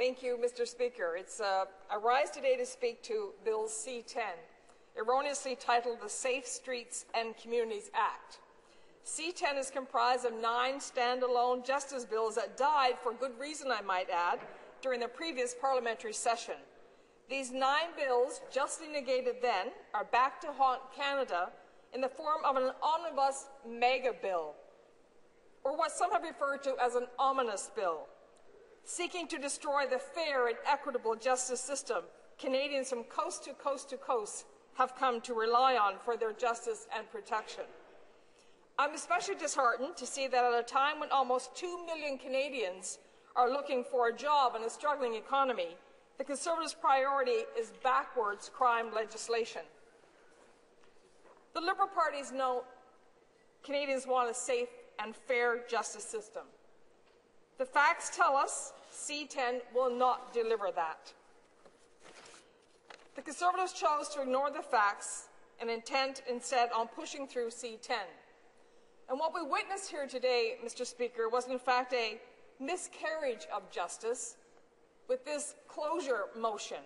Thank you, Mr. Speaker. I rise today to speak to Bill C-10, erroneously titled the Safe Streets and Communities Act. C-10 is comprised of 9 standalone justice bills that died, for good reason I might add, during the previous parliamentary session. These 9 bills, justly negated then, are back to haunt Canada in the form of an omnibus mega bill, or what some have referred to as an ominous bill, seeking to destroy the fair and equitable justice system Canadians from coast to coast to coast have come to rely on for their justice and protection. I'm especially disheartened to see that at a time when almost 2 million Canadians are looking for a job in a struggling economy, the Conservatives' priority is backwards crime legislation. The Liberal parties know Canadians want a safe and fair justice system. The facts tell us C-10 will not deliver that. The Conservatives chose to ignore the facts and intent instead on pushing through C-10. And what we witnessed here today, Mr. Speaker, was in fact a miscarriage of justice with this closure motion,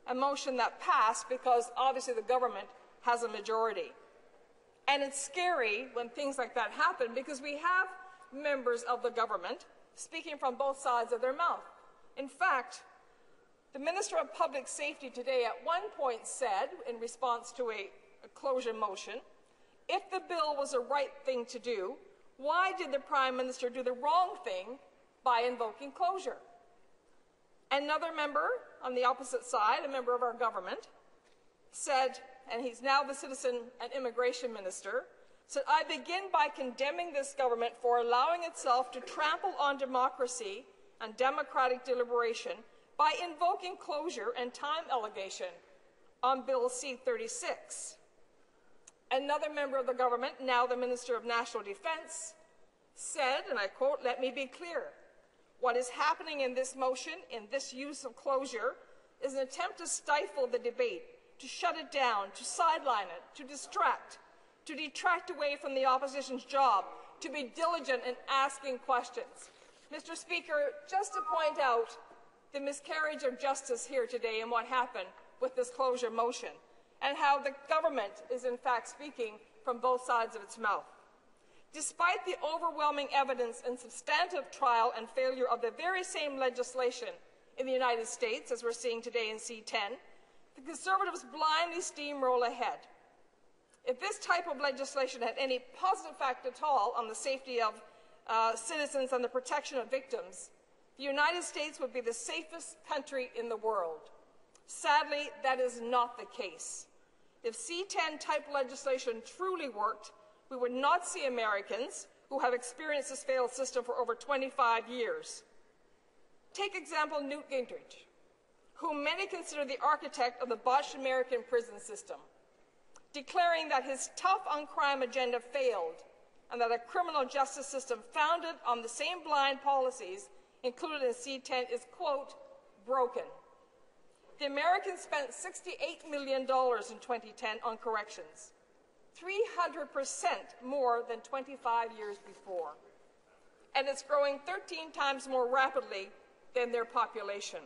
a motion that passed because obviously the government has a majority. And it's scary when things like that happen because we have members of the government speaking from both sides of their mouth. In fact, the Minister of Public Safety today at one point said, in response to a closure motion, if the bill was the right thing to do, why did the Prime Minister do the wrong thing by invoking closure? Another member on the opposite side, a member of our government, said, and he's now the Citizen and Immigration Minister, said, I begin by condemning this government for allowing itself to trample on democracy and democratic deliberation by invoking closure and time allegation on Bill C-36. Another member of the government, now the Minister of National Defence, said, and I quote, let me be clear, what is happening in this motion, in this use of closure, is an attempt to stifle the debate, to shut it down, to sideline it, to distract, to detract away from the opposition's job, to be diligent in asking questions. Mr. Speaker, just to point out the miscarriage of justice here today and what happened with this closure motion, and how the government is in fact speaking from both sides of its mouth. Despite the overwhelming evidence and substantive trial and failure of the very same legislation in the United States, as we're seeing today in C-10, the Conservatives blindly steamroll ahead. If this type of legislation had any positive effect at all on the safety of citizens and the protection of victims, the United States would be the safest country in the world. Sadly, that is not the case. If C-10 type legislation truly worked, we would not see Americans who have experienced this failed system for over 25 years. Take example Newt Gingrich, whom many consider the architect of the botched American prison system, declaring that his tough-on-crime agenda failed and that a criminal justice system founded on the same blind policies included in C-10 is, quote, broken. The Americans spent $68 million in 2010 on corrections, 300% more than 25 years before, and it's growing 13 times more rapidly than their population.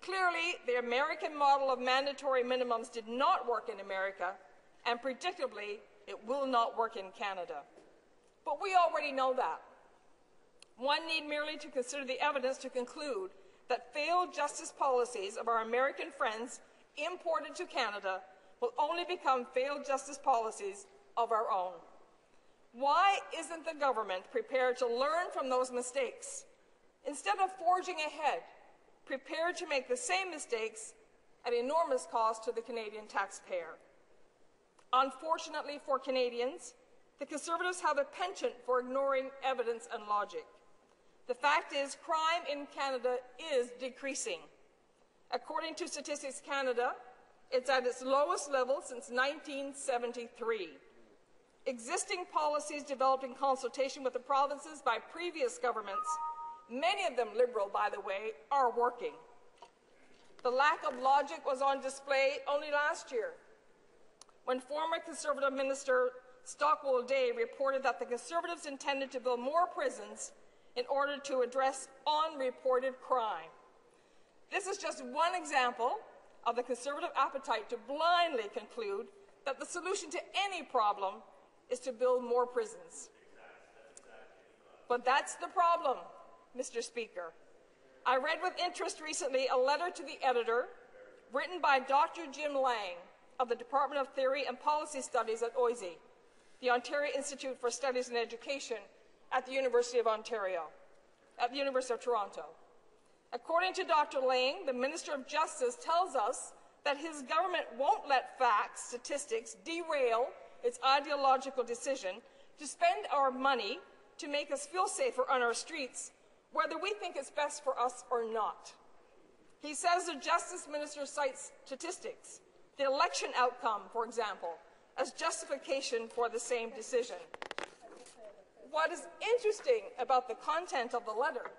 Clearly, the American model of mandatory minimums did not work in America, and predictably, it will not work in Canada. But we already know that. One need merely to consider the evidence to conclude that failed justice policies of our American friends imported to Canada will only become failed justice policies of our own. Why isn't the government prepared to learn from those mistakes? Instead of forging ahead, prepared to make the same mistakes at enormous cost to the Canadian taxpayer. Unfortunately for Canadians, the Conservatives have a penchant for ignoring evidence and logic. The fact is, crime in Canada is decreasing. According to Statistics Canada, it's at its lowest level since 1973. Existing policies developed in consultation with the provinces by previous governments, many of them Liberal, by the way, are working. The lack of logic was on display only last year, when former Conservative Minister Stockwell Day reported that the Conservatives intended to build more prisons in order to address unreported crime. This is just one example of the Conservative appetite to blindly conclude that the solution to any problem is to build more prisons. But that's the problem, Mr. Speaker. I read with interest recently a letter to the editor written by Dr. Jim Lang of the Department of Theory and Policy Studies at OISE, the Ontario Institute for Studies in Education at the University of Toronto. According to Dr. Lang, the Minister of Justice tells us that his government won't let facts, statistics derail its ideological decision to spend our money to make us feel safer on our streets, whether we think it's best for us or not. He says the Justice Minister cites statistics, the election outcome, for example, as justification for the same decision. What is interesting about the content of the letter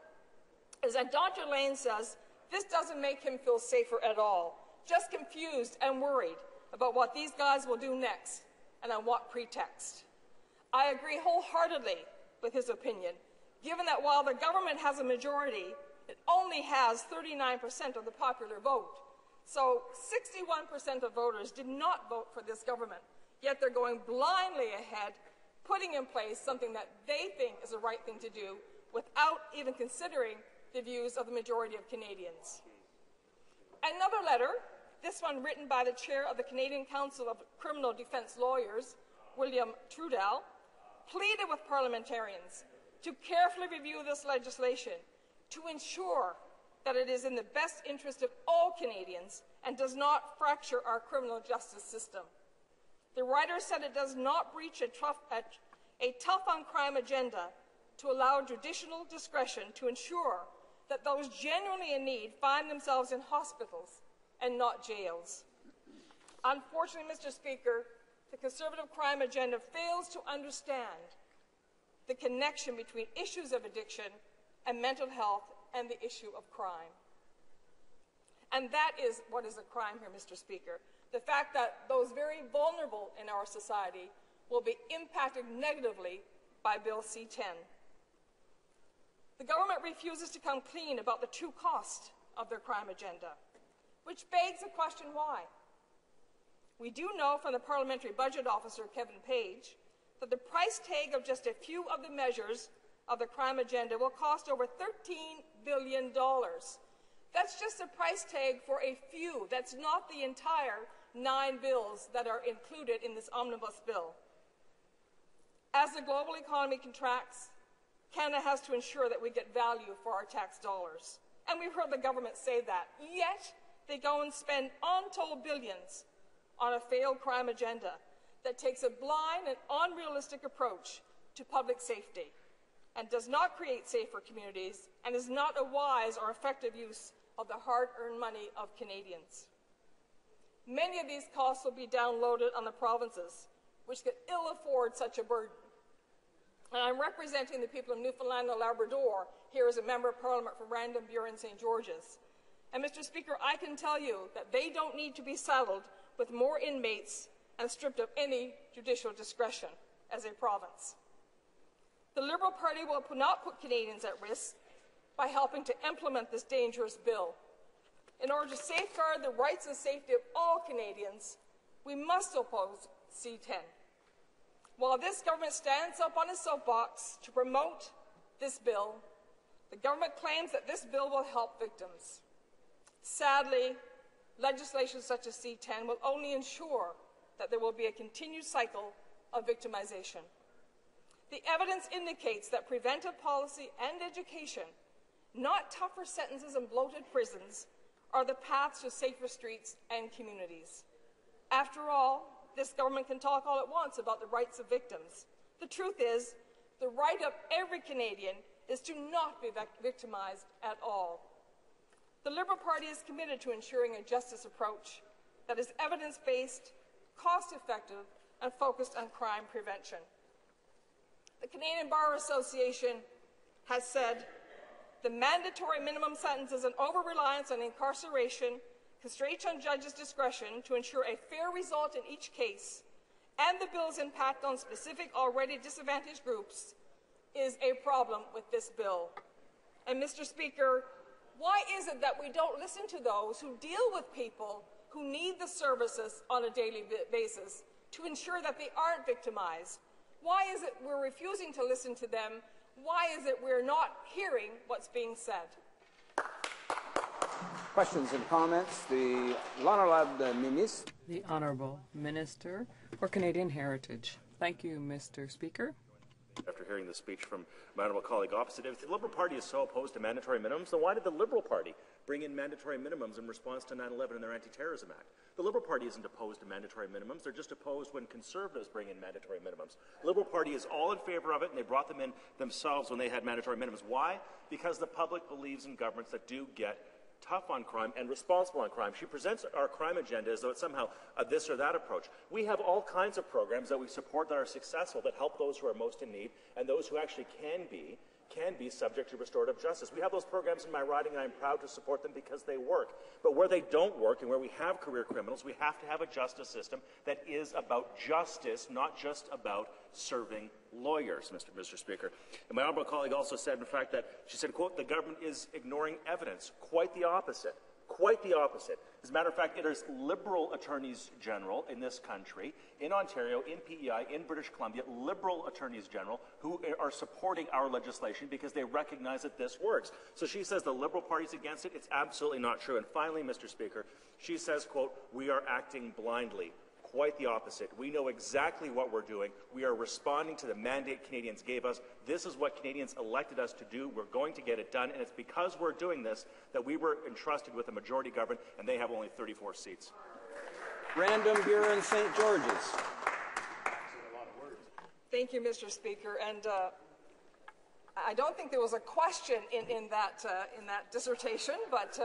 is that Dr. Lane says this doesn't make him feel safer at all, just confused and worried about what these guys will do next and on what pretext. I agree wholeheartedly with his opinion, given that while the government has a majority, it only has 39% of the popular vote. So 61% of voters did not vote for this government, yet they're going blindly ahead, putting in place something that they think is the right thing to do without even considering the views of the majority of Canadians. Another letter, this one written by the chair of the Canadian Council of Criminal Defence Lawyers, William Trudell, pleaded with parliamentarians to carefully review this legislation to ensure that it is in the best interest of all Canadians and does not fracture our criminal justice system. The writer said it does not breach a tough-on-crime agenda to allow judicial discretion to ensure that those genuinely in need find themselves in hospitals and not jails. Unfortunately, Mr. Speaker, the Conservative crime agenda fails to understand the connection between issues of addiction and mental health and the issue of crime. And that is what is a crime here, Mr. Speaker. The fact that those very vulnerable in our society will be impacted negatively by Bill C-10. The government refuses to come clean about the true cost of their crime agenda, which begs the question why. We do know from the Parliamentary Budget Officer, Kevin Page, that the price tag of just a few of the measures of the crime agenda will cost over $13 billion. That's just a price tag for a few. That's not the entire 9 bills that are included in this omnibus bill. As the global economy contracts, Canada has to ensure that we get value for our tax dollars. And we've heard the government say that. Yet, they go and spend untold billions on a failed crime agenda that takes a blind and unrealistic approach to public safety and does not create safer communities and is not a wise or effective use of the hard-earned money of Canadians. Many of these costs will be downloaded on the provinces, which could ill afford such a burden. And I'm representing the people of Newfoundland and Labrador here as a Member of Parliament for Random, Burin, St. George's. And Mr. Speaker, I can tell you that they don't need to be saddled with more inmates and stripped of any judicial discretion as a province. The Liberal Party will not put Canadians at risk by helping to implement this dangerous bill. In order to safeguard the rights and safety of all Canadians, we must oppose C-10. While this government stands up on a soapbox to promote this bill, the government claims that this bill will help victims. Sadly, legislation such as C-10 will only ensure that there will be a continued cycle of victimization. The evidence indicates that preventive policy and education, not tougher sentences and bloated prisons, are the paths to safer streets and communities. After all, this government can talk all it wants about the rights of victims. The truth is, the right of every Canadian is to not be victimized at all. The Liberal Party is committed to ensuring a justice approach that is evidence-based, cost-effective, and focused on crime prevention. The Canadian Bar Association has said the mandatory minimum sentences and over-reliance on incarceration, constraints on judges' discretion to ensure a fair result in each case, and the bill's impact on specific already disadvantaged groups is a problem with this bill. And Mr. Speaker, Why is it that we don't listen to those who deal with people who need the services on a daily basis to ensure that they aren't victimized? Why is it we're refusing to listen to them? Why is it we're not hearing what's being said? Questions and comments. The L'Honorable Ministre. The Honourable Minister for Canadian Heritage. Thank you, Mr. Speaker. After hearing the speech from my honourable colleague opposite, if the Liberal Party is so opposed to mandatory minimums, then why did the Liberal Party bring in mandatory minimums in response to 9/11 and their Anti-Terrorism Act? The Liberal Party isn't opposed to mandatory minimums. They're just opposed when Conservatives bring in mandatory minimums. The Liberal Party is all in favour of it, and they brought them in themselves when they had mandatory minimums. Why? Because the public believes in governments that do get tough on crime and responsible on crime. She presents our crime agenda as though it's somehow a this or that approach. We have all kinds of programs that we support that are successful, that help those who are most in need and those who actually can be subject to restorative justice. We have those programs in my riding, and I'm proud to support them because they work. But where they don't work and where we have career criminals, we have to have a justice system that is about justice, not just about serving lawyers, Mr. Speaker. And my honourable colleague also said, in fact, that she said, quote, the government is ignoring evidence. Quite the opposite. Quite the opposite. As a matter of fact, it is Liberal Attorneys General in this country, in Ontario, in PEI, in British Columbia, Liberal Attorneys General who are supporting our legislation because they recognize that this works. So she says the Liberal Party's against it. It's absolutely not true. And finally, Mr. Speaker, she says, quote, we are acting blindly. Quite the opposite. We know exactly what we're doing. We are responding to the mandate Canadians gave us. This is what Canadians elected us to do. We're going to get it done, and it's because we're doing this that we were entrusted with a majority government, and they have only 34 seats. Random Burin, St. George's. Thank you, Mr. Speaker. And I don't think there was a question in that dissertation, but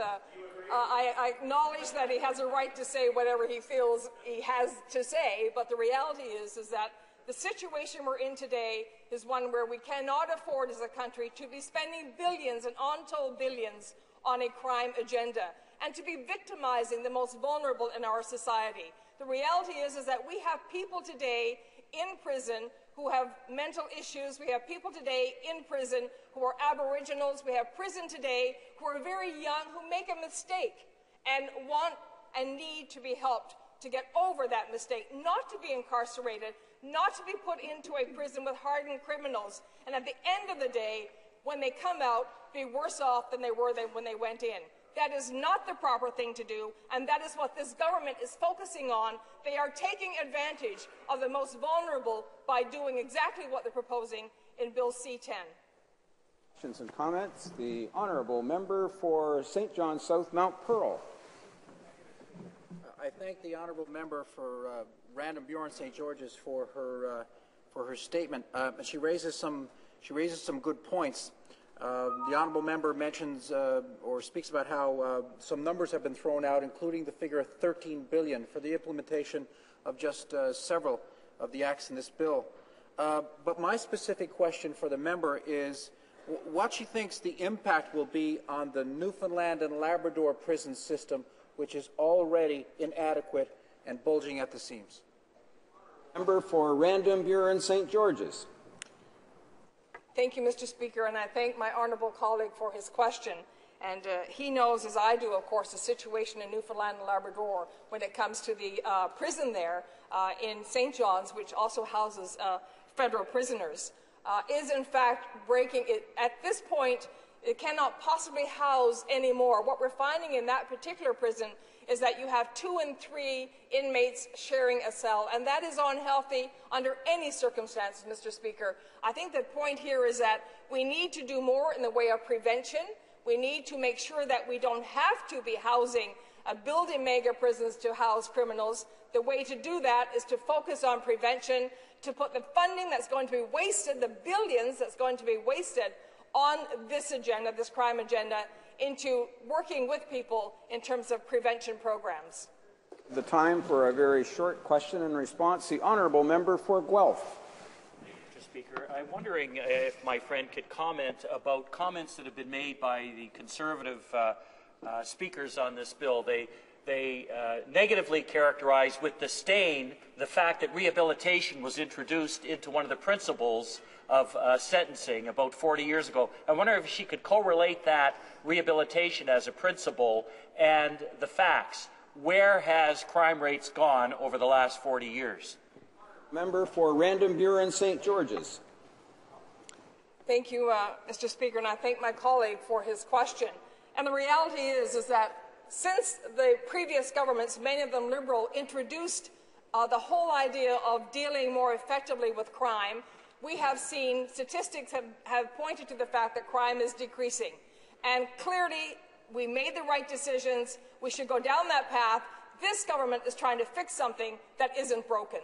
I acknowledge that he has a right to say whatever he feels he has to say. But the reality is that the situation we're in today is one where we cannot afford as a country to be spending billions and untold billions on a crime agenda and to be victimizing the most vulnerable in our society. The reality is that we have people today in prison who have mental issues. We have people today in prison who are Aboriginals. We have prison today who are very young, who make a mistake and want and need to be helped to get over that mistake, not to be incarcerated, not to be put into a prison with hardened criminals, and at the end of the day, when they come out, be worse off than they were when they went in. That is not the proper thing to do, and that is what this government is focusing on. They are taking advantage of the most vulnerable by doing exactly what they're proposing in Bill C-10. Questions and comments. The Honourable Member for St. John South Mount Pearl. I thank the Honourable Member for Random Burin St. George's for her statement. She raises some good points. The Honourable Member mentions or speaks about how some numbers have been thrown out, including the figure of $13 billion for the implementation of just several of the acts in this bill. But my specific question for the member is what she thinks the impact will be on the Newfoundland and Labrador prison system, which is already inadequate and bulging at the seams. Member for Random Burin St. George's. Thank you, Mr. Speaker, and I thank my honourable colleague for his question. And he knows, as I do, of course, the situation in Newfoundland and Labrador when it comes to the prison there in St. John's, which also houses federal prisoners, is in fact breaking it. At this point, it cannot possibly house anymore. What we're finding in that particular prison is that you have 2 and 3 inmates sharing a cell, and that is unhealthy under any circumstances, Mr. Speaker. I think the point here is that we need to do more in the way of prevention. We need to make sure that we don't have to be building mega prisons to house criminals. The way to do that is to focus on prevention, to put the funding that's going to be wasted, the billions that's going to be wasted on this agenda, this crime agenda, into working with people in terms of prevention programs. The time for a very short question and response. The Honourable Member for Guelph. Mr. Speaker, I'm wondering if my friend could comment about comments that have been made by the Conservative speakers on this bill. They they negatively characterized with disdain the fact that rehabilitation was introduced into one of the principles of sentencing about 40 years ago. I wonder if she could correlate that rehabilitation as a principle and the facts. Where has crime rates gone over the last 40 years? Member for Random Burin, St. George's. Thank you, Mr. Speaker, and I thank my colleague for his question. And the reality is that since the previous governments, many of them Liberal, introduced the whole idea of dealing more effectively with crime, we have seen statistics have pointed to the fact that crime is decreasing. And clearly, we made the right decisions. We should go down that path. This government is trying to fix something that isn't broken.